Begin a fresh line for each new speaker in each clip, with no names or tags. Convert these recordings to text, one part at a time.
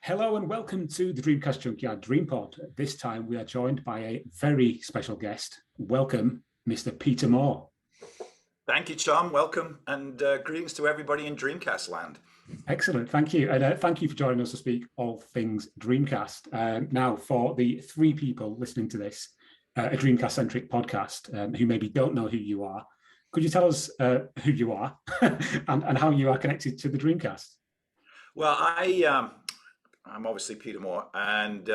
Hello and welcome to the Dreamcast Junkyard Dream Pod. This time we are joined by a very special guest. Welcome, Mr. Peter Moore.
Thank you, Tom. Welcome and greetings to everybody in Dreamcast land.
Excellent, thank you. And thank you for joining us to speak all things Dreamcast. Now, for the three people listening to this, a Dreamcast-centric podcast who maybe don't know who you are, could you tell us who you are and how you are connected to the Dreamcast?
Well, I'm obviously Peter Moore, and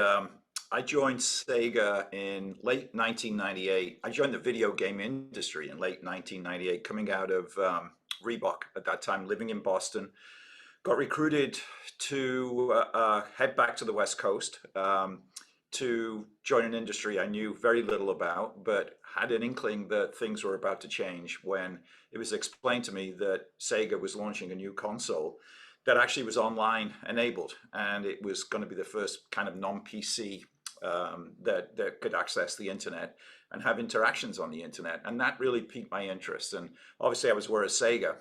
I joined Sega in late 1998. I joined the video game industry in late 1998, coming out of Reebok at that time, living in Boston. Got recruited to head back to the West Coast to join an industry I knew very little about, but had an inkling that things were about to change when it was explained to me that Sega was launching a new console that actually was online enabled, and it was going to be the first kind of non-PC that could access the internet and have interactions on the internet. And that really piqued my interest. And obviously I was aware of Sega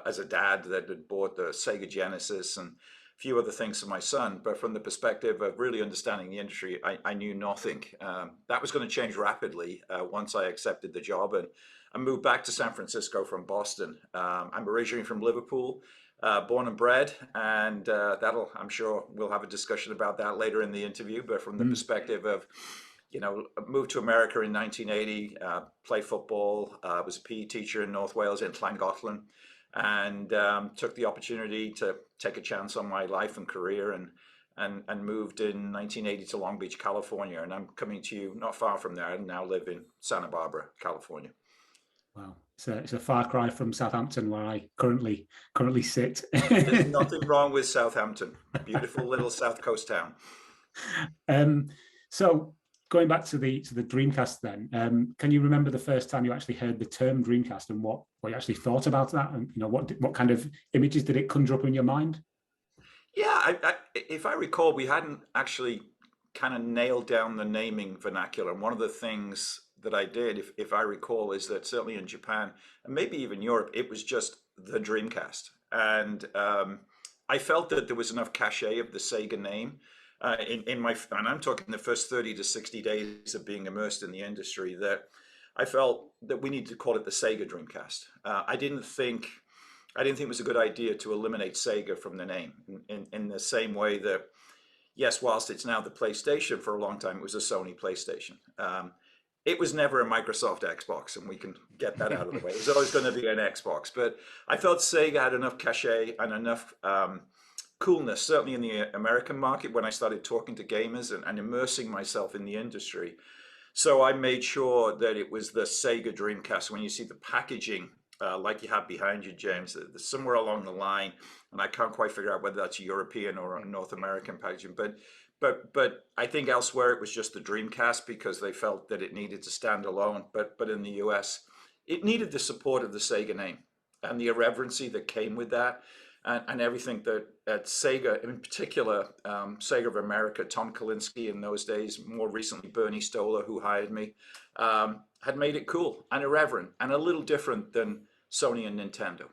as a dad that had bought the Sega Genesis and a few other things for my son. But from the perspective of really understanding the industry, I knew nothing. That was going to change rapidly once I accepted the job and I moved back to San Francisco from Boston. I'm originally from Liverpool. Born and bred, and I'm sure we'll have a discussion about that later in the interview. But from the perspective of, moved to America in 1980, played football, was a PE teacher in North Wales in Llangollen, and took the opportunity to take a chance on my life and career, and moved in 1980 to Long Beach, California. And I'm coming to you not far from there. I now live in Santa Barbara, California.
Wow, it's a far cry from Southampton, where I currently sit.
There's nothing wrong with Southampton. Beautiful little South Coast town.
So going back to the Dreamcast, then, can you remember the first time you actually heard the term Dreamcast and what you actually thought about that, and what kind of images did it conjure up in your mind?
Yeah, if I recall, we hadn't actually kind of nailed down the naming vernacular. And one of the things that I did, if I recall, is that certainly in Japan and maybe even Europe, it was just the Dreamcast. And I felt that there was enough cachet of the Sega name in my, and I'm talking the first 30 to 60 days of being immersed in the industry, that I felt that we needed to call it the Sega Dreamcast. I didn't think it was a good idea to eliminate Sega from the name in the same way that, yes, whilst it's now the PlayStation, for a long time it was a Sony PlayStation. It was never a Microsoft Xbox, and we can get that out of the way. It was always going to be an Xbox, but I felt Sega had enough cachet and enough coolness, certainly in the American market, when I started talking to gamers and immersing myself in the industry. So I made sure that it was the Sega Dreamcast. When you see the packaging, like you have behind you, James, somewhere along the line, and I can't quite figure out whether that's European or a North American packaging, but I think elsewhere it was just the Dreamcast because they felt that it needed to stand alone. But in the US, it needed the support of the Sega name and the irreverency that came with that, and everything that at Sega, in particular, SEGA of America, Tom Kalinske in those days, more recently Bernie Stoller, who hired me, had made it cool and irreverent and a little different than Sony and Nintendo.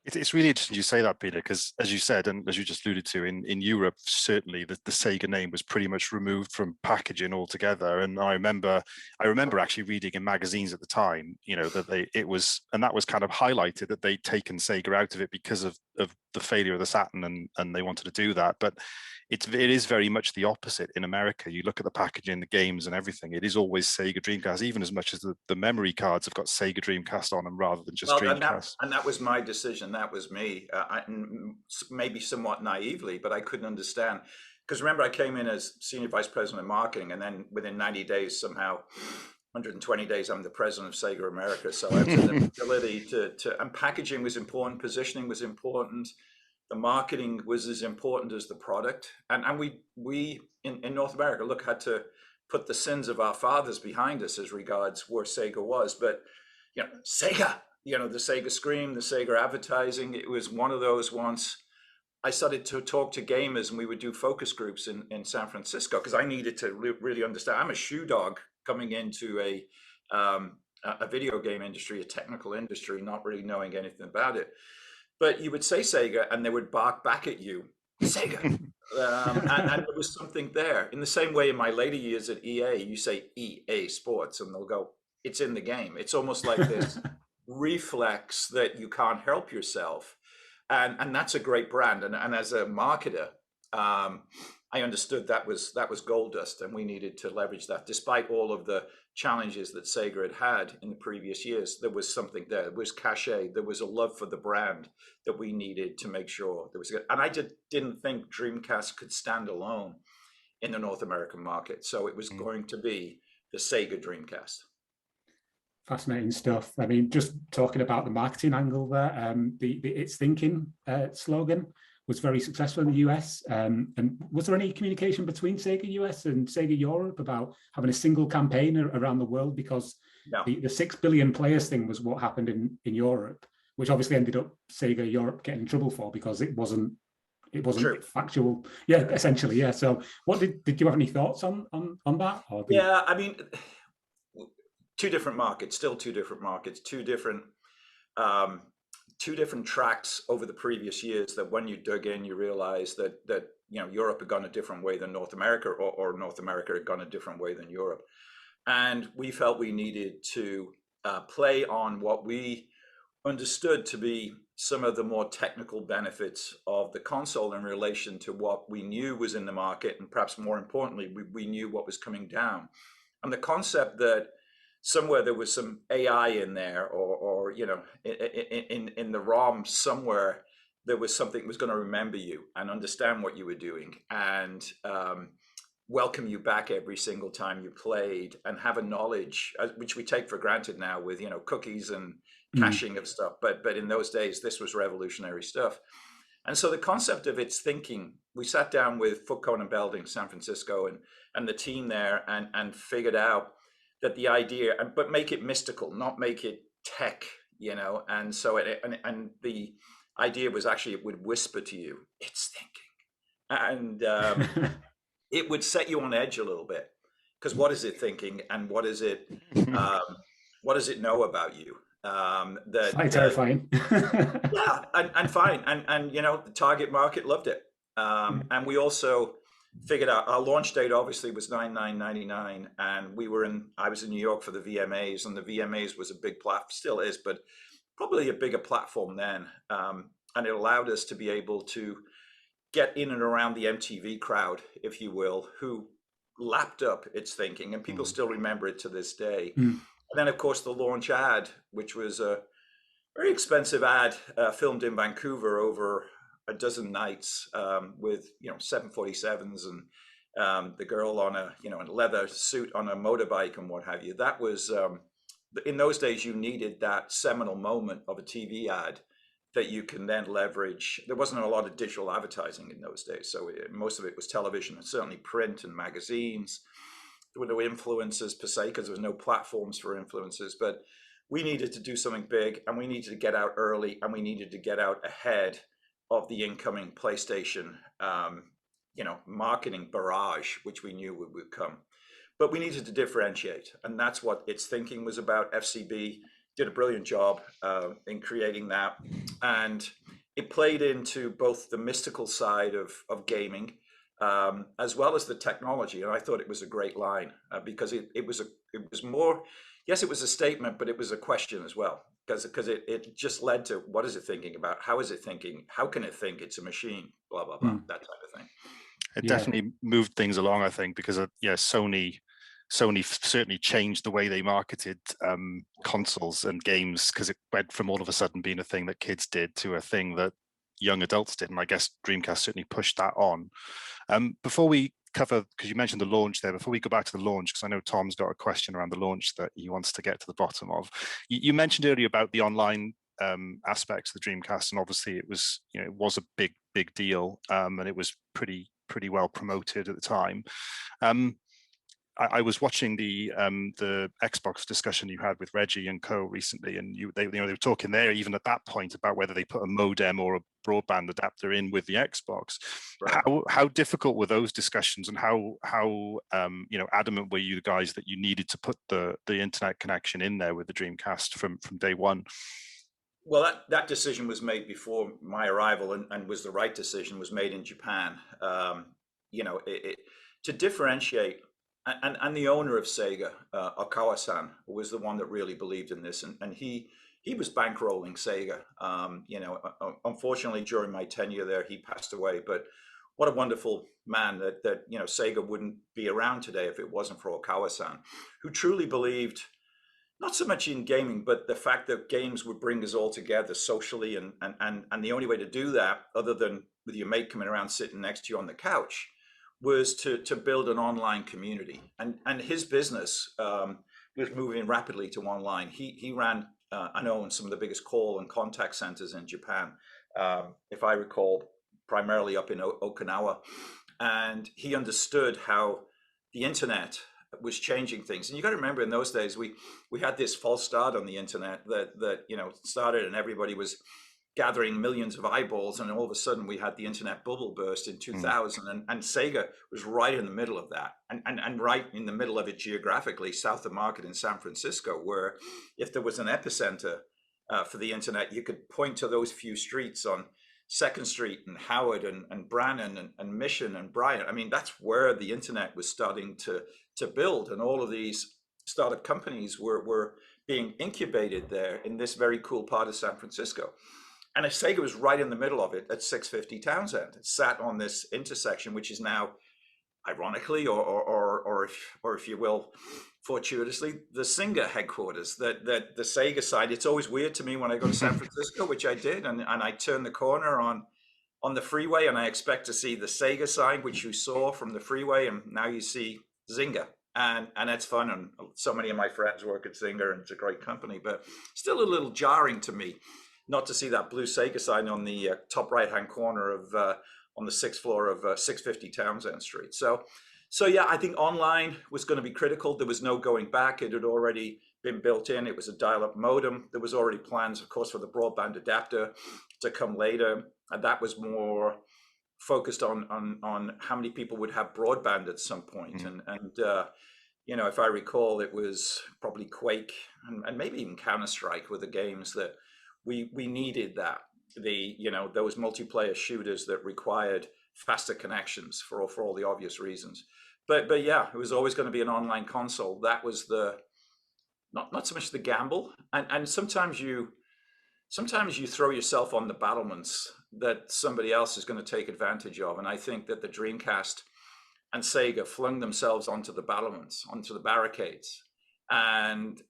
It's really interesting you say that, Peter, because as you said, and as you just alluded to, in Europe, certainly the Sega name was pretty much removed from packaging altogether. And I remember actually reading in magazines at the time, that that was kind of highlighted that they'd taken Sega out of it because of the failure of the Saturn, and they wanted to do that. But it is very much the opposite in America. You look at the packaging, the games and everything, it is always Sega Dreamcast, even as much as the memory cards have got Sega Dreamcast on them rather than just Dreamcast.
And that was my decision. That was me, maybe somewhat naively, but I couldn't understand. Because remember, I came in as Senior Vice President of Marketing, and then within 90 days, somehow, 120 days, I'm the president of SEGA of America. So I had the ability and packaging was important, positioning was important. The marketing was as important as the product. And we in North America, had to put the sins of our fathers behind us as regards where Sega was. But, Sega, the Sega Scream, the Sega advertising, it was one of those once I started to talk to gamers, and we would do focus groups in San Francisco because I needed to really understand. I'm a shoe dog coming into a video game industry, a technical industry, not really knowing anything about it. But you would say Sega, and they would bark back at you, Sega. And there was something there. In the same way, in my later years at EA, you say EA Sports, and they'll go, "It's in the game." It's almost like this reflex that you can't help yourself, and that's a great brand. And as a marketer, I understood that was gold dust, and we needed to leverage that. Despite all of the challenges that Sega had in the previous years, there was something there. There was cachet. There was a love for the brand that we needed to make sure there was. And I just didn't think Dreamcast could stand alone in the North American market. So it was going to be the Sega Dreamcast.
Fascinating stuff. I mean, just talking about the marketing angle there, the It's Thinking slogan was very successful in the US. And was there any communication between Sega US and Sega Europe about having a single campaign around the world? Because the 6 billion players thing was what happened in Europe, which obviously ended up Sega Europe getting in trouble for because it wasn't True. Factual. Yeah, essentially, yeah. So what did you have any thoughts on that? Or
Yeah, I mean, two different markets, two different tracks over the previous years that when you dug in, you realize that Europe had gone a different way than North America, or North America had gone a different way than Europe. And we felt we needed to play on what we understood to be some of the more technical benefits of the console in relation to what we knew was in the market. And perhaps more importantly, we knew what was coming down. And the concept that somewhere there was some AI in there, or in the ROM somewhere, there was something that was going to remember you and understand what you were doing, and welcome you back every single time you played, and have a knowledge which we take for granted now with cookies and caching of stuff. But in those days, this was revolutionary stuff. And so the concept of It's Thinking, we sat down with Foot Cone and Belding, San Francisco, and the team there, and figured out that the idea, but make it mystical, not make it tech, and so and the idea was actually it would whisper to you, "It's thinking," and it would set you on edge a little bit, because what is it thinking, and what does it know about you?
That's quite terrifying.
Yeah, and fine, and the target market loved it, and we also figured out our launch date obviously was 9/9/99, and I was in New York for the VMAs, and the VMAs was a big platform, still is, but probably a bigger platform then, and it allowed us to be able to get in and around the MTV crowd, if you will, who lapped up It's Thinking, and people still remember it to this day. And then of course the launch ad, which was a very expensive ad, filmed in Vancouver over a dozen nights, with 747s and the girl on a a leather suit on a motorbike and what have you. That was in those days, you needed that seminal moment of a TV ad that you can then leverage. There wasn't a lot of digital advertising in those days, so most of it was television, and certainly print and magazines. There were no influencers per se, because there was no platforms for influencers, but we needed to do something big, and we needed to get out early, and we needed to get out ahead of the incoming PlayStation, marketing barrage, which we knew would come. But we needed to differentiate, and that's what It's Thinking was about. FCB did a brilliant job in creating that, and it played into both the mystical side of gaming, as well as the technology. And I thought it was a great line, because it was more, yes, it was a statement, but it was a question as well. Because it just led to, what is it thinking about? How is it thinking? How can it think? It's a machine, blah, blah, blah, that type of thing.
It definitely moved things along, I think, because Sony certainly changed the way they marketed consoles and games, because it went from all of a sudden being a thing that kids did to a thing that young adults did. And I guess Dreamcast certainly pushed that on. Before we cover, because you mentioned the launch there, before we go back to the launch, because I know Tom's got a question around the launch that he wants to get to the bottom of. You mentioned earlier about the online aspects of the Dreamcast, and obviously it was a big deal, and it was pretty well promoted at the time. I was watching the Xbox discussion you had with Reggie and co recently, and they were talking there even at that point about whether they put a modem or a broadband adapter in with the Xbox. Right. How difficult were those discussions, and how adamant were you guys that you needed to put the internet connection in there with the Dreamcast from day one?
Well, that decision was made before my arrival, and was the right decision. Was made in Japan. You know, to differentiate, and the owner of Sega, Okawa-san, was the one that really believed in this, and he was bankrolling Sega. You know, unfortunately, during my tenure there, he passed away. But what a wonderful man that you know, Sega wouldn't be around today if it wasn't for Okawa-san, who truly believed not so much in gaming, but the fact that games would bring us all together socially, and the only way to do that, other than with your mate coming around sitting next to you on the couch, was to build an online community. And his business was moving rapidly to online. He ran and owned some of the biggest call and contact centers in Japan, if I recall, primarily up in Okinawa. And he understood how the internet was changing things. And you got to remember, in those days, we had this false start on the internet that you know, started, and everybody was gathering millions of eyeballs, and all of a sudden we had the internet bubble burst in 2000, and Sega was right in the middle of that, and right in the middle of it geographically, south of Market in San Francisco, where if there was an epicenter for the internet, you could point to those few streets on 2nd Street and Howard and Brannan and Mission and Bryant. I mean, that's where the internet was starting to build, and all of these startup companies were being incubated there in this very cool part of San Francisco. And Sega was right in the middle of it at 650 Townsend. It sat on this intersection, which is now, ironically, or if you will, fortuitously, the Singer headquarters. That the Sega side. It's always weird to me when I go to San Francisco, which I did, and I turn the corner on the freeway, and I expect to see the Sega sign, which you saw from the freeway, and now you see Zynga. And that's fun, and so many of my friends work at Zynga, and it's a great company, but still a little jarring to me not to see that blue Sega sign on the top right-hand corner of on the 6th floor of 650 Townsend Street. So yeah, I think online was going to be critical. There was no going back. It had already been built in. It was a dial-up modem. There was already plans, of course, for the broadband adapter to come later, and that was more focused on how many people would have broadband at some point. And you know, if I recall, it was probably Quake and maybe even Counter-Strike were the games that we needed, that you know, those multiplayer shooters that required faster connections for all the obvious reasons. But yeah, it was always going to be an online console. That was the not so much the gamble, and sometimes you throw yourself on the battlements that somebody else is going to take advantage of. And I think that the Dreamcast and Sega flung themselves onto the battlements, onto the barricades, and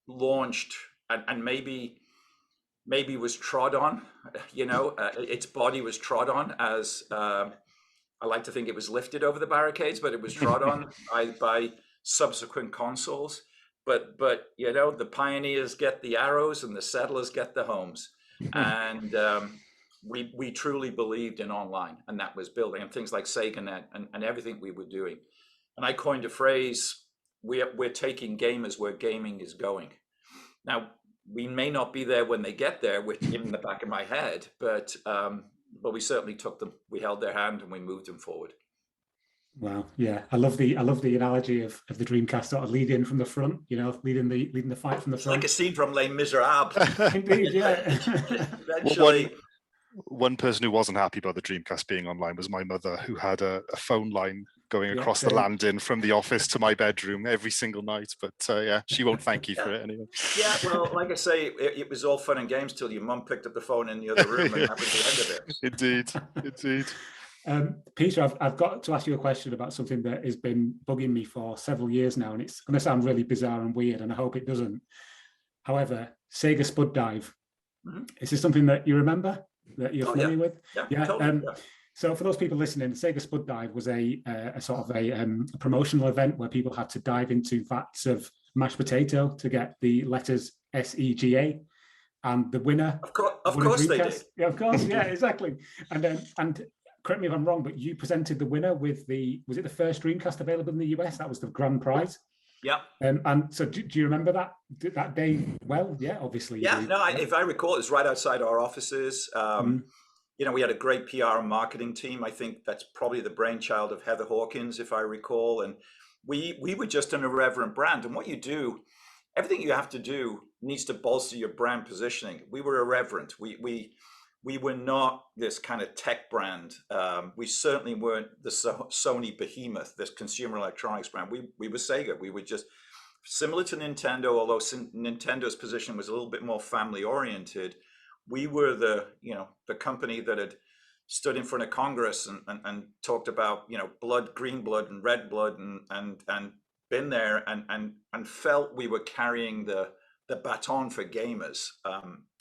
launched, and maybe was trod on, you know, its body was trod on, as I like to think it was lifted over the barricades, but it was trod on by subsequent consoles. But you know, the pioneers get the arrows and the settlers get the homes. And we truly believed in online, and that was building, and things like SegaNet and everything we were doing. And I coined a phrase, we're taking gamers where gaming is going. Now, we may not be there when they get there, which in the back of my head, but we certainly took them. We held their hand and we moved them forward.
Wow, yeah, I love the analogy of the Dreamcast sort of leading from the front, you know, leading the fight from the front.
Like a scene from Les Miserables.
Indeed, yeah.
Eventually.
One person who wasn't happy about the Dreamcast being online was my mother, who had a phone line going across the landing from the office to my bedroom every single night. But yeah, she won't thank you for it anyway.
Yeah, well, like I say, it was all fun and games till your mum picked up the phone in the other room, and that was the end of it.
Indeed.
Peter, I've got to ask you a question about something that has been bugging me for several years now, and it's going to sound really bizarre and weird, and I hope it doesn't. However, Sega Spud Dive, is this something that you remember, that you're familiar with?
Yeah. Totally,
So for those people listening, Sega Spud Dive was a sort of a promotional event where people had to dive into vats of mashed potato to get the letters SEGA, and the winner.
Of course they did.
Yeah, of course. Yeah, exactly. And correct me if I'm wrong, but you presented the winner with was it the first Dreamcast available in the US? That was the grand prize.
Yeah.
And so do you remember that day well? Yeah, obviously.
Yeah, if I recall, it was right outside our offices. You know, we had a great PR and marketing team. I think that's probably the brainchild of Heather Hawkins, if I recall. And we were just an irreverent brand. And what you do, everything you have to do needs to bolster your brand positioning. We were irreverent. We were not this kind of tech brand. We certainly weren't the Sony behemoth, this consumer electronics brand. We were Sega. We were just similar to Nintendo, although Nintendo's position was a little bit more family oriented. We were the company that had stood in front of Congress and talked about, blood, green blood and red blood, and been there and felt we were carrying the baton for gamers.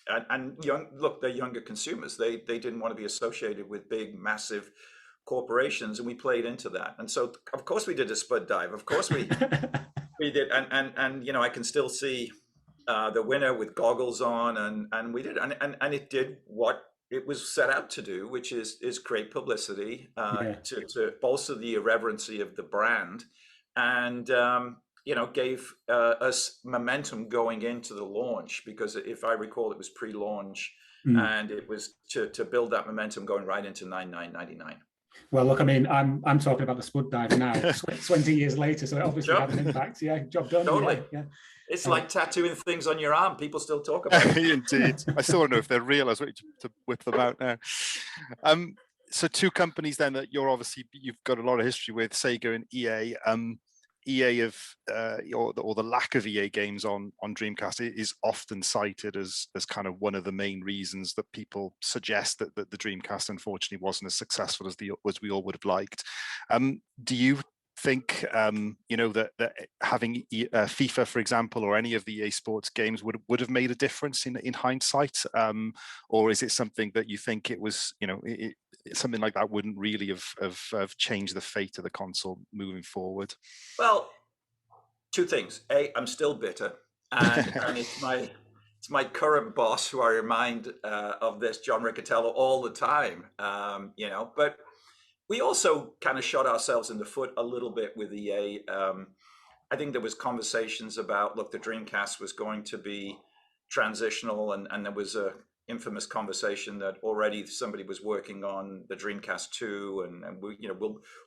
They're younger consumers. They didn't want to be associated with big, massive corporations, and we played into that. And so, of course, we did a spud dive. Of course, we did. And I can still see the winner with goggles on, and we did, and it did what it was set out to do, which is create publicity to bolster the irreverency of the brand, and gave us momentum going into the launch, because if I recall, it was pre-launch, and it was to build that momentum going right into 99.99.
Well, look, I mean, I'm talking about the spud dive now, 20 years later, so it obviously had an impact. Yeah, job done.
Totally.
Yeah.
It's like tattooing things on your arm. People still talk about it.
Indeed. I still don't know if they're real. I was waiting to whip them out now. So two companies then that you've got a lot of history with, Sega and EA. EA or the lack of EA games on Dreamcast is often cited as kind of one of the main reasons that people suggest that the Dreamcast unfortunately wasn't as successful as we all would have liked. Do you think that having FIFA, for example, or any of the EA Sports games would have made a difference in hindsight, or is it something that you think it was something like that wouldn't really have changed the fate of the console moving forward?
Well, two things. A, I'm still bitter, and it's my current boss who I remind of this, John Riccatello, all the time. But we also kind of shot ourselves in the foot a little bit with EA. I think there was conversations about, look, the Dreamcast was going to be transitional, and there was a infamous conversation that already somebody was working on the Dreamcast 2, and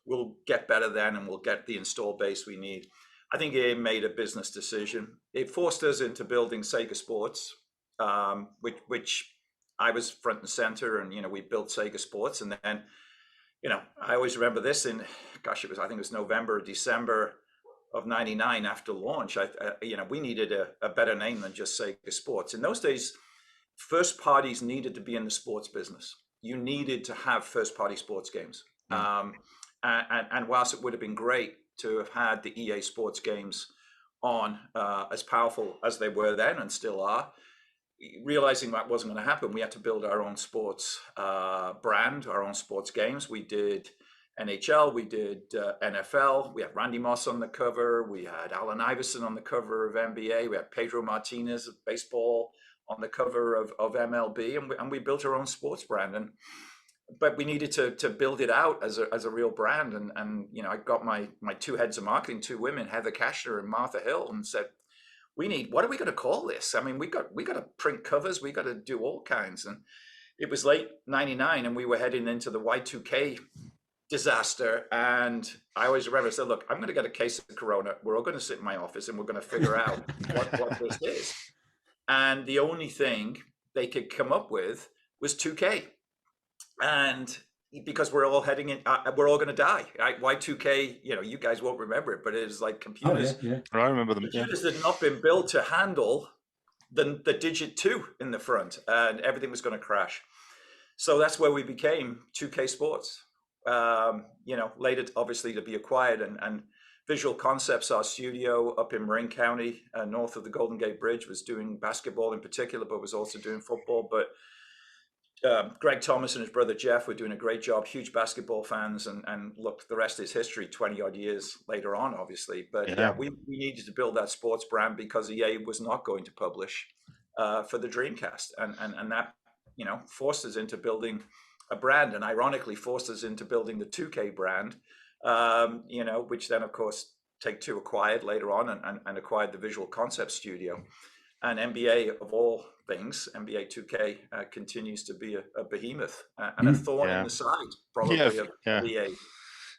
we'll get better then, and we'll get the install base we need. I think EA made a business decision. It forced us into building Sega Sports, which I was front and center, and we built Sega Sports, and then I always remember this I think it was November or December of 99 after launch. We needed a better name than just Sega Sports. In those days, first parties needed to be in the sports business. You needed to have first party sports games. And whilst it would have been great to have had the EA Sports games on, as powerful as they were then and still are, realizing that wasn't going to happen, we had to build our own sports brand, our own sports games. We did NHL, we did NFL, we had Randy Moss on the cover, we had Allen Iverson on the cover of NBA, we had Pedro Martinez of baseball on the cover of MLB, and we built our own sports brand. But we needed to build it out as a real brand. And I got my two heads of marketing, two women, Heather Kashner and Martha Hill, and said, what are we going to call this? I mean, we got to print covers, we got to do all kinds. And it was late 99, and we were heading into the Y2K disaster. And I always remember, I said, look, I'm going to get a case of Corona. We're all going to sit in my office, and we're going to figure out what this is. And the only thing they could come up with was 2K. And because we're all heading in, we're all going to die. Y2K, you guys won't remember it, but it is like computers.
Oh, yeah.
I remember them.
Computers had not been built to handle the digit 2 in the front, and everything was going to crash. So that's where we became 2K Sports. Later, obviously, to be acquired, and Visual Concepts, our studio up in Marin County, north of the Golden Gate Bridge, was doing basketball in particular, but was also doing football. But Greg Thomas and his brother Jeff were doing a great job, huge basketball fans, and look, the rest is history 20 odd years later on, obviously. But we needed to build that sports brand because EA was not going to publish for the Dreamcast, and that forced us into building a brand, and ironically forced us into building the 2K brand, which then of course Take-Two acquired later on, and acquired the Visual Concepts studio. And NBA, of all things, NBA 2K continues to be a behemoth and a thorn in the side, probably, of EA.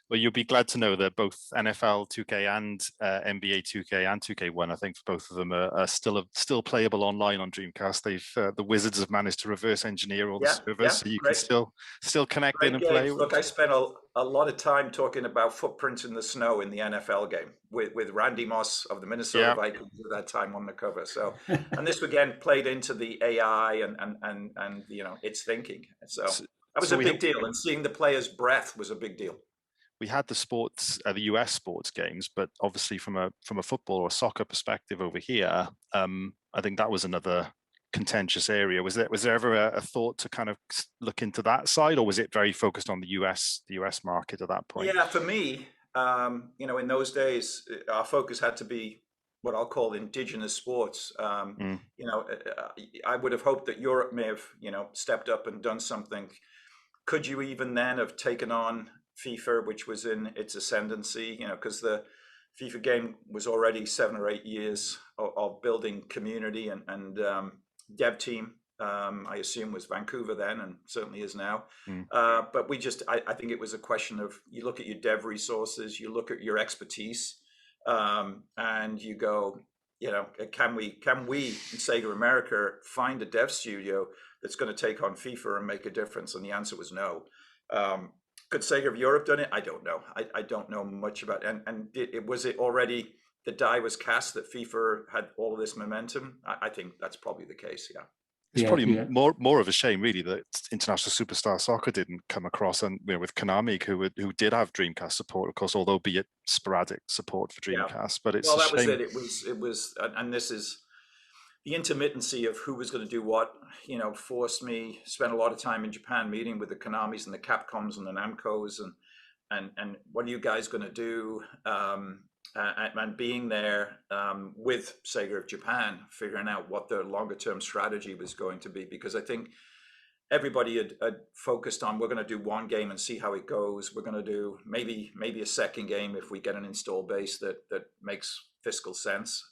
Well, you'll be glad to know that both NFL 2K and NBA 2K and 2K1, I think both of them are still playable online on Dreamcast. The Wizards have managed to reverse engineer all the servers, so you
great.
can still connect in and play.
Look, I spent a lot of time talking about footprints in the snow in the NFL game with Randy Moss of the Minnesota Vikings at that time on the cover. So, and this again played into the AI and its thinking. So that was a big deal, and seeing the player's breath was a big deal.
We had the US sports games, but obviously from a football or soccer perspective over here, I think that was another contentious area. Was there ever a thought to kind of look into that side, or was it very focused on the US market at that point?
Yeah, for me, in those days, our focus had to be what I'll call indigenous sports. I would have hoped that Europe may have, stepped up and done something. Could you even then have taken on FIFA, which was in its ascendancy, because the FIFA game was already 7 or 8 years of building community and dev team, I assume was Vancouver then and certainly is now. But I think it was a question of, you look at your dev resources, you look at your expertise, and you go, can we in SEGA of America find a dev studio that's going to take on FIFA and make a difference? And the answer was no. Could SEGA of Europe done it? I don't know. I don't know much about it. And was it already, the die was cast that FIFA had all of this momentum? I think that's probably the case, yeah.
It's probably more of a shame, really, that International Superstar Soccer didn't come across, and with Konami, who did have Dreamcast support, of course, although be it sporadic support for Dreamcast. But it's
that was it. It was, and this is the intermittency of who was going to do what. Forced me spent a lot of time in Japan meeting with the Konamis and the Capcoms and the Namcos, and what are you guys going to do? And being there with Sega of Japan, figuring out what their longer term strategy was going to be, because I think everybody had focused on, we're going to do one game and see how it goes. We're going to do maybe a second game if we get an install base that makes fiscal sense,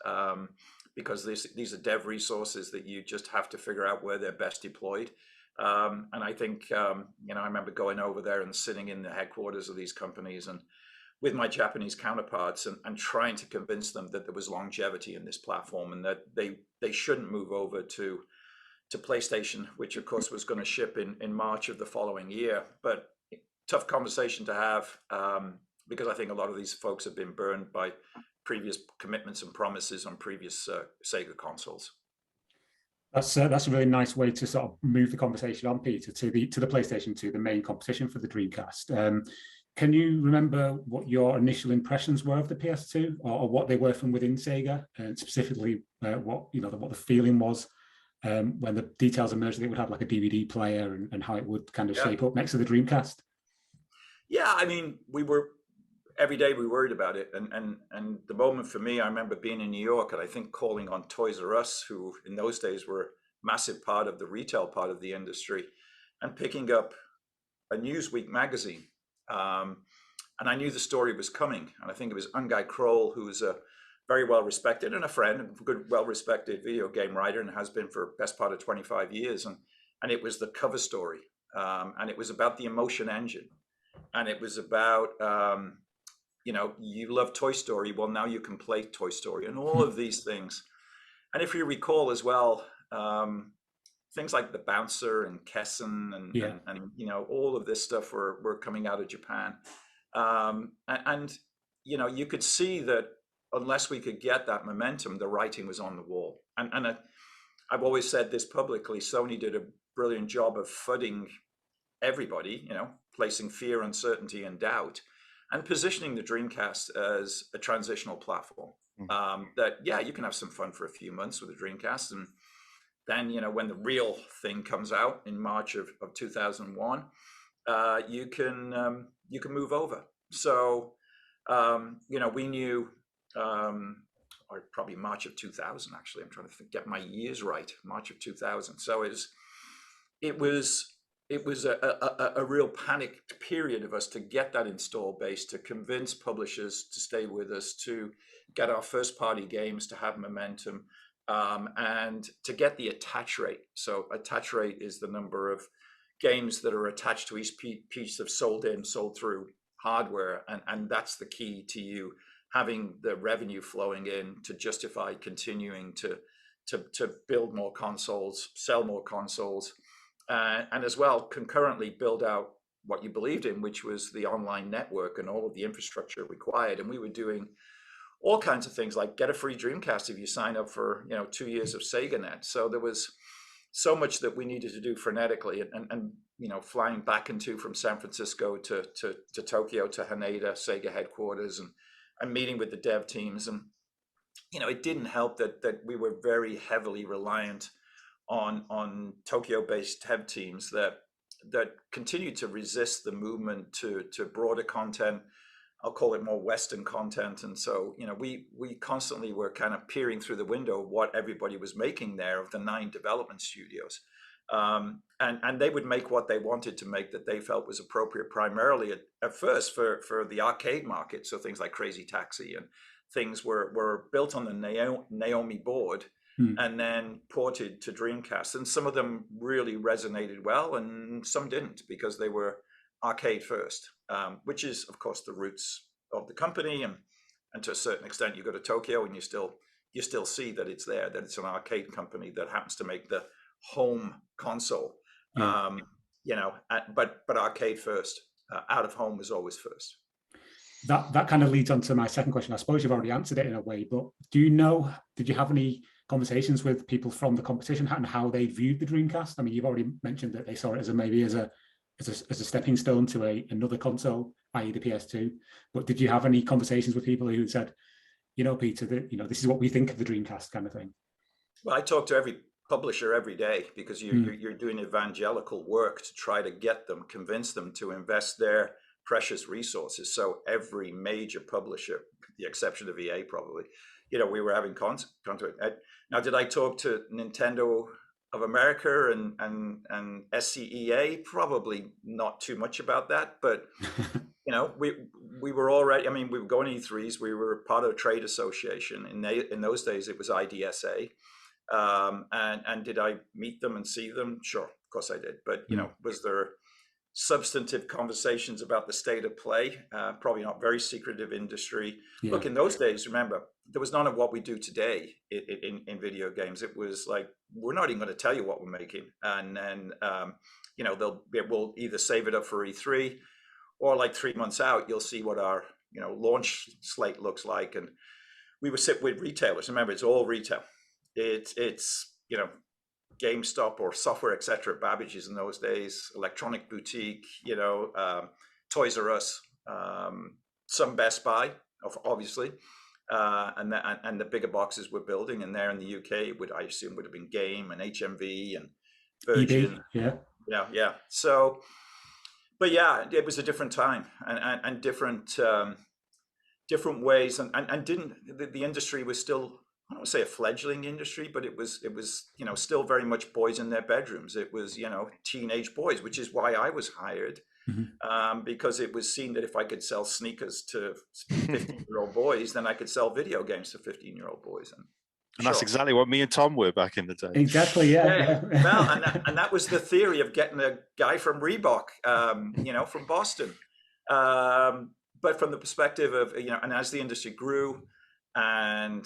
because these are dev resources that you just have to figure out where they're best deployed. And I think, I remember going over there and sitting in the headquarters of these companies and with my Japanese counterparts and trying to convince them that there was longevity in this platform and that they shouldn't move over to PlayStation, which of course was going to ship in March of the following year. But tough conversation to have, because I think a lot of these folks have been burned by previous commitments and promises on previous Sega consoles.
That's a really nice way to sort of move the conversation on, Peter, to the PlayStation 2, the main competition for the Dreamcast. Can you remember what your initial impressions were of the PS2, or what they were from within Sega, and specifically what the feeling was when the details emerged that it would have like a DVD player and how it would kind of shape up next to the Dreamcast?
Yeah, I mean, every day we worried about it, and the moment for me, I remember being in New York and I think calling on Toys R Us, who in those days were a massive part of the retail part of the industry, and picking up a Newsweek magazine. And I knew the story was coming, and I think it was Ungai Kroll, who was a very well respected and a friend and good, well respected video game writer, and has been for best part of 25 years. And it was the cover story, and it was about the Emotion Engine, and it was about you love Toy Story, well now you can play Toy Story, and all of these things. And if you recall as well, things like the Bouncer and Kessen and all of this stuff were coming out of Japan, and you could see that unless we could get that momentum, the writing was on the wall. And I've always said this publicly: Sony did a brilliant job of fudding everybody, placing fear, uncertainty, and doubt, and positioning the Dreamcast as a transitional platform. That you can have some fun for a few months with the Dreamcast, and then, when the real thing comes out in March of 2001, you can move over. So, we knew, or probably March of 2000, actually, I'm trying to get my years right, March of 2000. So it was a real panicked period of us to get that install base, to convince publishers to stay with us, to get our first party games to have momentum. And to get the attach rate. So attach rate is the number of games that are attached to each piece of sold in, sold through hardware, and that's the key to you having the revenue flowing in to justify continuing to build more consoles, sell more consoles, and as well concurrently build out what you believed in, which was the online network and all of the infrastructure required. And we were doing all kinds of things like get a free Dreamcast if you sign up for 2 years of SegaNet. So there was so much that we needed to do frenetically, and flying back into from San Francisco to Tokyo to Haneda, Sega headquarters, and meeting with the dev teams. And it didn't help that we were very heavily reliant on Tokyo-based dev teams that continued to resist the movement to broader content. I'll call it more Western content. And so, we constantly were kind of peering through the window of what everybody was making there of the 9 development studios. And they would make what they wanted to make that they felt was appropriate primarily at first for the arcade market. So things like Crazy Taxi and things were built on the Naomi board and then ported to Dreamcast. And some of them really resonated well and some didn't because they were arcade first, which is, of course, the roots of the company. And to a certain extent, you go to Tokyo and you still see that it's there, that it's an arcade company that happens to make the home console, but arcade first. Out of home was always first.
That kind of leads on to my second question. I suppose you've already answered it in a way, but did you have any conversations with people from the competition and how they viewed the Dreamcast? I mean, you've already mentioned that they saw it as a stepping stone to another console, i.e. the PS2. But did you have any conversations with people who said, Peter, this is what we think of the Dreamcast kind of thing?
Well, I talk to every publisher every day because you're doing evangelical work to try to get them, convince them to invest their precious resources. So every major publisher, with the exception of EA probably, we were having contact. Now, did I talk to Nintendo of America and SEGA? Probably not too much about that, but we were already. I mean, we were going to E3s. We were part of a trade association. In those days, it was IDSA. And did I meet them and see them? Sure, of course I did. But was there substantive conversations about the state of play? Probably not. Very secretive industry. Yeah. Look, in those days, remember, there was none of what we do today in video games. It was like, we're not even going to tell you what we're making. And then, we'll either save it up for E3 or like 3 months out, you'll see what our, launch slate looks like. And we would sit with retailers. Remember, it's all retail. It's GameStop or Software Etc. Babbage's in those days, Electronic Boutique, Toys R Us, some Best Buy, obviously, and the bigger boxes we're building. And there in the UK, I assume would have been Game and HMV and Virgin. Yeah. So, but yeah, it was a different time and different ways, and the industry was still, I don't want to say a fledgling industry, but it was still very much boys in their bedrooms. It was teenage boys, which is why I was hired, because it was seen that if I could sell sneakers to 15-year-old boys, then I could sell video games to 15-year-old boys.
And that's exactly what me and Tom were back in the day.
Exactly, yeah.
Well, and that was the theory of getting a guy from Reebok, from Boston. But from the perspective of and as the industry grew and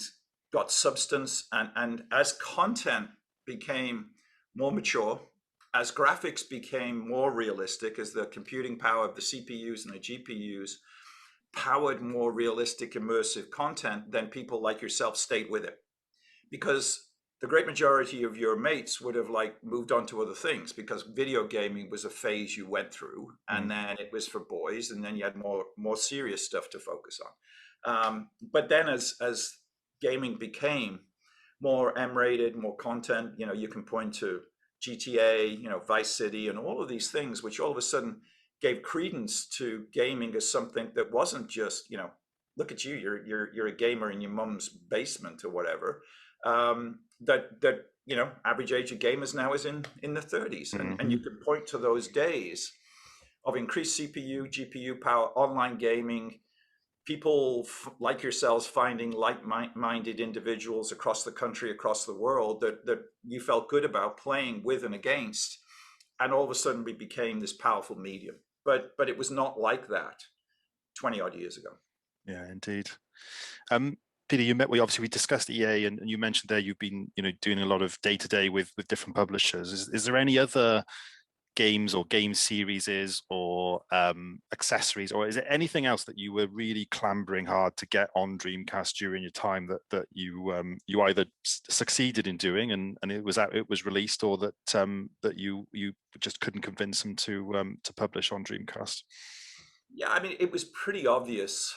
got substance, and as content became more mature, as graphics became more realistic, as the computing power of the CPUs and the GPUs powered more realistic, immersive content, then people like yourself stayed with it. Because the great majority of your mates would have moved on to other things, because video gaming was a phase you went through, and then it was for boys, and then you had more serious stuff to focus on. But then as gaming became more M-rated, more content, you can point to GTA, Vice City, and all of these things, which all of a sudden gave credence to gaming as something that wasn't just, look at you, you're a gamer in your mum's basement or whatever. That average age of gamers now is in the 30s, and you can point to those days of increased CPU, GPU power, online gaming, people like yourselves finding like-minded individuals across the country, across the world that you felt good about playing with and against, and all of a sudden we became this powerful medium. But it was not like that 20 odd years ago.
Yeah, indeed. Peter, we discussed EA, and you mentioned there you've been doing a lot of day-to-day with different publishers. Is there any other games or game series or accessories, or is there anything else that you were really clambering hard to get on Dreamcast during your time that you either succeeded in doing and it was released, or that you just couldn't convince them to publish on Dreamcast?
Yeah, I mean, it was pretty obvious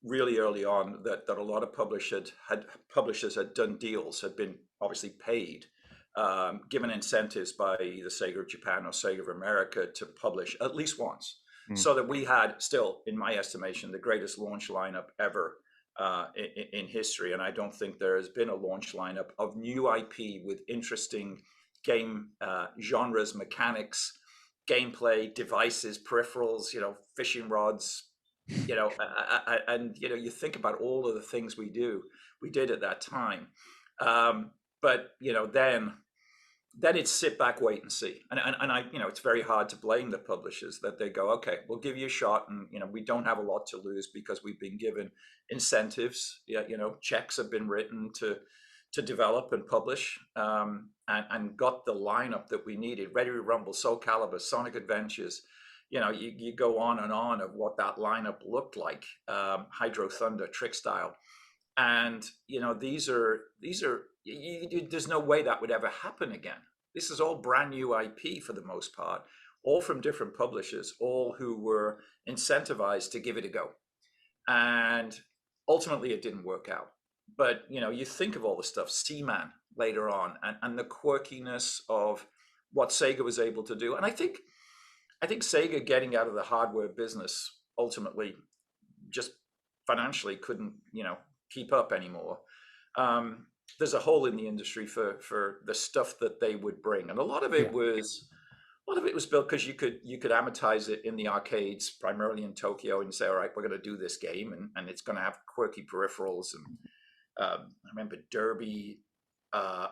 really early on that a lot of publishers had done deals, had been obviously paid, given incentives by the SEGA of Japan or SEGA of America to publish at least once, so that we had still, in my estimation, the greatest launch lineup ever in history. And I don't think there has been a launch lineup of new IP with interesting game genres, mechanics, gameplay, devices, peripherals, fishing rods, and you think about all of the things we did at that time. But then it's sit back, wait and see. And I, it's very hard to blame the publishers that they go, okay, we'll give you a shot, and we don't have a lot to lose because we've been given incentives. Checks have been written to develop and publish, and got the lineup that we needed: Ready to Rumble, Soul Calibur, Sonic Adventures. You go on and on of what that lineup looked like, Hydro Thunder, Trick Style. And these are there's no way that would ever happen again. This is all brand new IP for the most part, all from different publishers, all who were incentivized to give it a go. And ultimately it didn't work out. But you think of all the stuff, Seaman later on, and the quirkiness of what Sega was able to do. And I think Sega getting out of the hardware business ultimately just financially couldn't keep up anymore. There's a hole in the industry for the stuff that they would bring, and a lot of it was built because you could amortize it in the arcades, primarily in Tokyo, and say, all right, we're going to do this game, and it's going to have quirky peripherals. And I remember Derby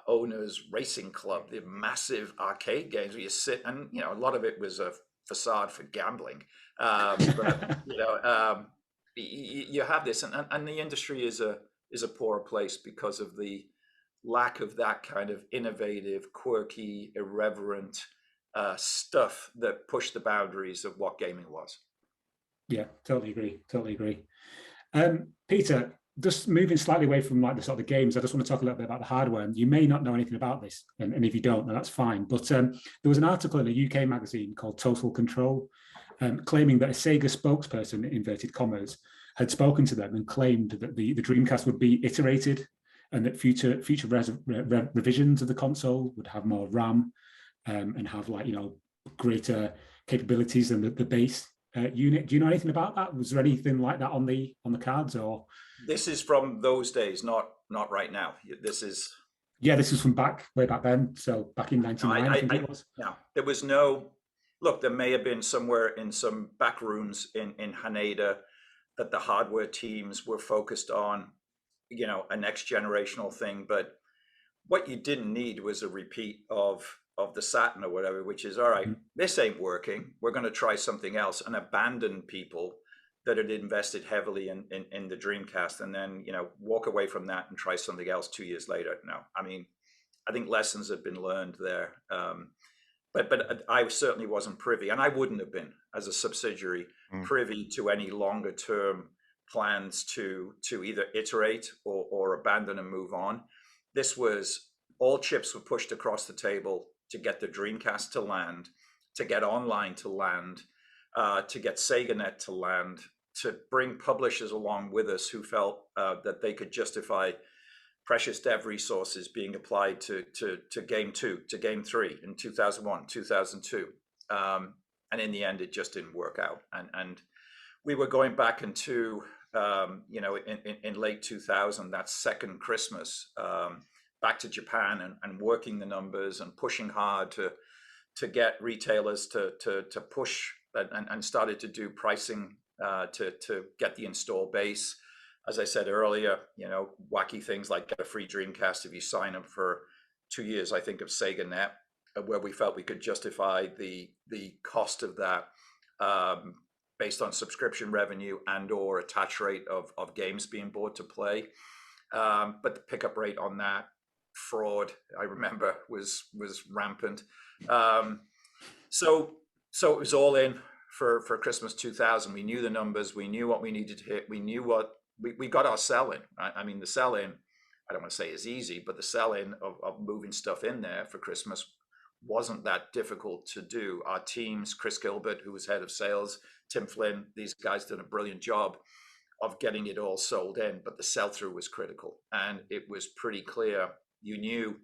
Owners Racing Club, the massive arcade games where you sit, and a lot of it was a facade for gambling. But you have this, and the industry is a poorer place because of the lack of that kind of innovative, quirky, irreverent stuff that pushed the boundaries of what gaming was.
Yeah, totally agree. Peter, just moving slightly away from the sort of games, I just want to talk a little bit about the hardware. And you may not know anything about this, and if you don't, then that's fine. But there was an article in a UK magazine called Total Control, claiming that a Sega spokesperson, in inverted commas, had spoken to them and claimed that the Dreamcast would be iterated, and that future revisions of the console would have more RAM and have greater capabilities than the base unit. Do you know anything about that? Was there anything like that on the cards? Or
this is from those days, not right now. This is
from way back then. So back in 1999, I think it was.
Yeah, there was no look. There may have been somewhere in some back rooms in Haneda that the hardware teams were focused on, a next generational thing. But what you didn't need was a repeat of the Saturn or whatever, which is, all right, this ain't working, we're going to try something else, and abandon people that had invested heavily in the Dreamcast, and then walk away from that and try something else 2 years later. No, I mean, I think lessons have been learned there. But I certainly wasn't privy, and I wouldn't have been as a subsidiary privy to any longer term plans to either iterate or abandon and move on. This was, all chips were pushed across the table to get the Dreamcast to land, to get online to land, to get SegaNet to land, to bring publishers along with us who felt that they could justify precious dev resources being applied to game 2, to game 3 in 2001, 2002. And in the end, it just didn't work out. And we were going back into, in late 2000, that second Christmas, back to Japan and working the numbers and pushing hard to get retailers to push and started to do pricing to get the install base. As I said earlier, wacky things like get a free Dreamcast if you sign up for 2 years, I think, of SegaNet, where we felt we could justify the cost of that based on subscription revenue and or attach rate of games being bought to play. But the pickup rate on that, fraud, I remember, was rampant. So it was all in for Christmas 2000. We knew the numbers, we knew what we needed to hit, we knew what we got our sell-in. I mean, the sell-in, I don't want to say is easy, but the sell-in of moving stuff in there for Christmas wasn't that difficult to do. Our teams, Chris Gilbert, who was head of sales, Tim Flynn, these guys did a brilliant job of getting it all sold in, but the sell-through was critical. And it was pretty clear. You knew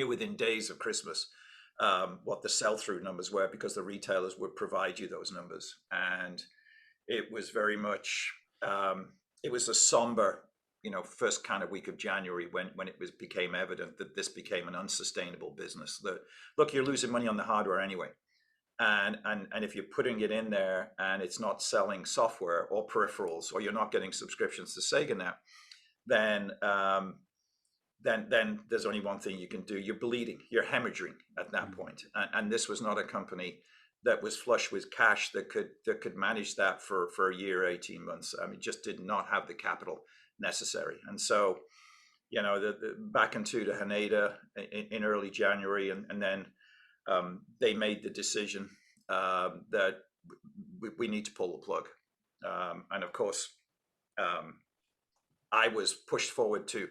within days of Christmas what the sell-through numbers were, because the retailers would provide you those numbers. And it was very much, it was a somber, first kind of week of January when it became evident that this became an unsustainable business. That, look, you're losing money on the hardware anyway. And if you're putting it in there and it's not selling software or peripherals, or you're not getting subscriptions to Sega now, then there's only one thing you can do. You're bleeding, you're hemorrhaging at that point. And this was not a company that was flush with cash that could manage that for a year, 18 months. I mean, just did not have the capital necessary. And so, back into the Haneda in early January, and then they made the decision that we need to pull the plug. And of course, I was pushed forward to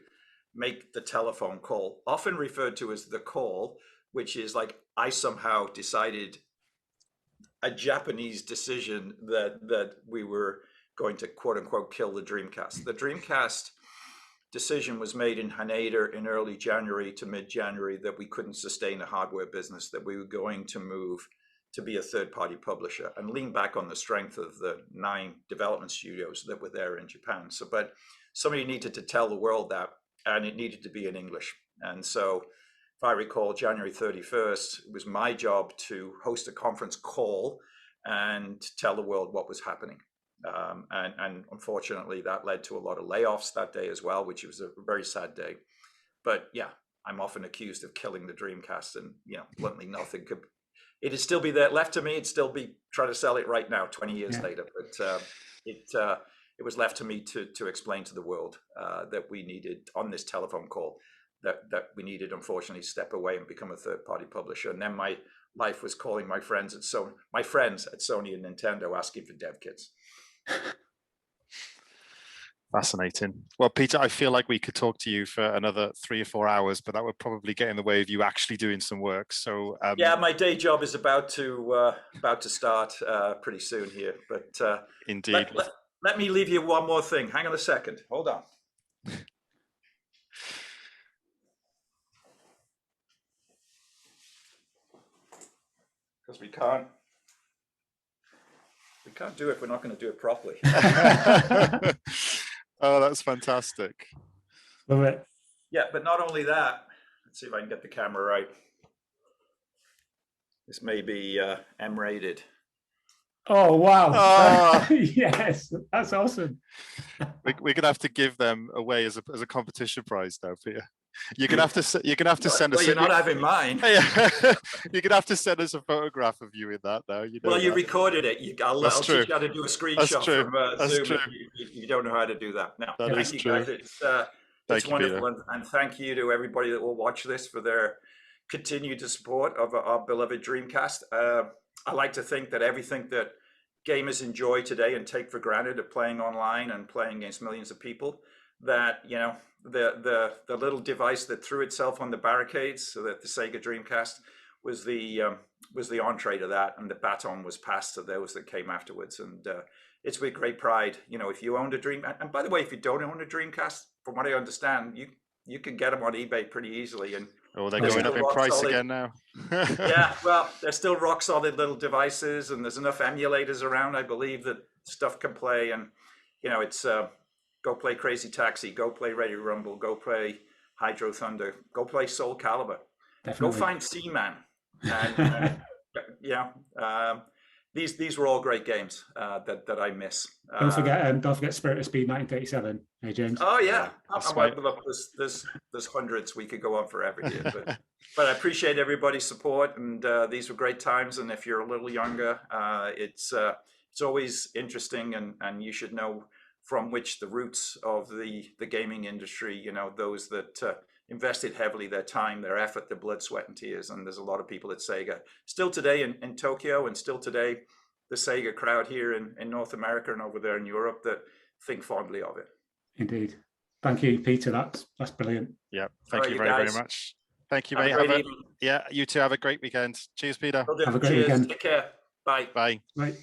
make the telephone call, often referred to as the call, which is like I somehow decided a Japanese decision that we were going to quote unquote kill the Dreamcast. The Dreamcast decision was made in Haneda in early January to mid-January that we couldn't sustain a hardware business, that we were going to move to be a third-party publisher and lean back on the strength of the 9 development studios that were there in Japan. But somebody needed to tell the world that, and it needed to be in English. And so, if I recall, January 31st, it was my job to host a conference call and tell the world what was happening. And unfortunately, that led to a lot of layoffs that day as well, which was a very sad day. But yeah, I'm often accused of killing the Dreamcast, and bluntly, nothing could. It'd still be there left to me. It'd still be trying to sell it right now, 20 years later. But it was left to me to explain to the world that we needed, on this telephone call, that we needed, unfortunately, to step away and become a third-party publisher. And then my life was calling my friends at Sony and Nintendo, asking for dev kits.
Fascinating. Well, Peter, I feel like we could talk to you for another 3 or 4 hours, but that would probably get in the way of you actually doing some work. So
yeah, my day job is about to start pretty soon here. But
indeed,
let me leave you one more thing. Hang on a second. Hold on. Because we can't do it if we're not going to do it properly.
Oh, that's fantastic.
Love it.
Yeah, but not only that, let's see if I can get the camera right. This may be M-rated.
Oh, wow.
Oh.
Yes, that's awesome.
We're gonna have to give them away as a competition prize now, Peter. You're gonna have to send us.
Well, you're not having mine.
You're gonna have to send us a photograph of you in that now.
Well, you recorded it. I'll teach you how to do a screenshot from Zoom.
True.
You don't know how to do that. No,
thank
you
true.
guys. It's wonderful,
Peter.
and thank you to everybody that will watch this for their continued support of our beloved Dreamcast. I like to think that everything that gamers enjoy today and take for granted of playing online and playing against millions of people, that the little device that threw itself on the barricades, so that the Sega Dreamcast was the entree to that, and the baton was passed to those that came afterwards. And it's with great pride, if you owned a Dreamcast. And by the way, if you don't own a Dreamcast, from what I understand, you can get them on eBay pretty easily. And
they're going up in price solid again now.
Yeah, well, they're still rock solid little devices, and there's enough emulators around, I believe, that stuff can play. And it's go play Crazy Taxi, go play Ready Rumble, go play Hydro Thunder, go play Soul Calibur, Definitely. Go find Seaman. And these were all great games that I miss.
Don't forget Spirit of Speed 1937, hey James.
Oh yeah, look, there's hundreds. We could go on forever here, but I appreciate everybody's support, and these were great times. And if you're a little younger, it's it's always interesting, and you should know from which the roots of the gaming industry, you know, those that invested heavily their time, their effort, their blood, sweat, and tears. And there's a lot of people at Sega still today in Tokyo, and still today the Sega crowd here in North America and over there in Europe that think fondly of it.
Indeed. Thank you, Peter. That's brilliant.
Yeah, thank you very much. Thank you,
mate.
Yeah, you too. Have a great weekend. Cheers, Peter.
Have a great weekend.
Take care. Bye.
Bye.
Bye.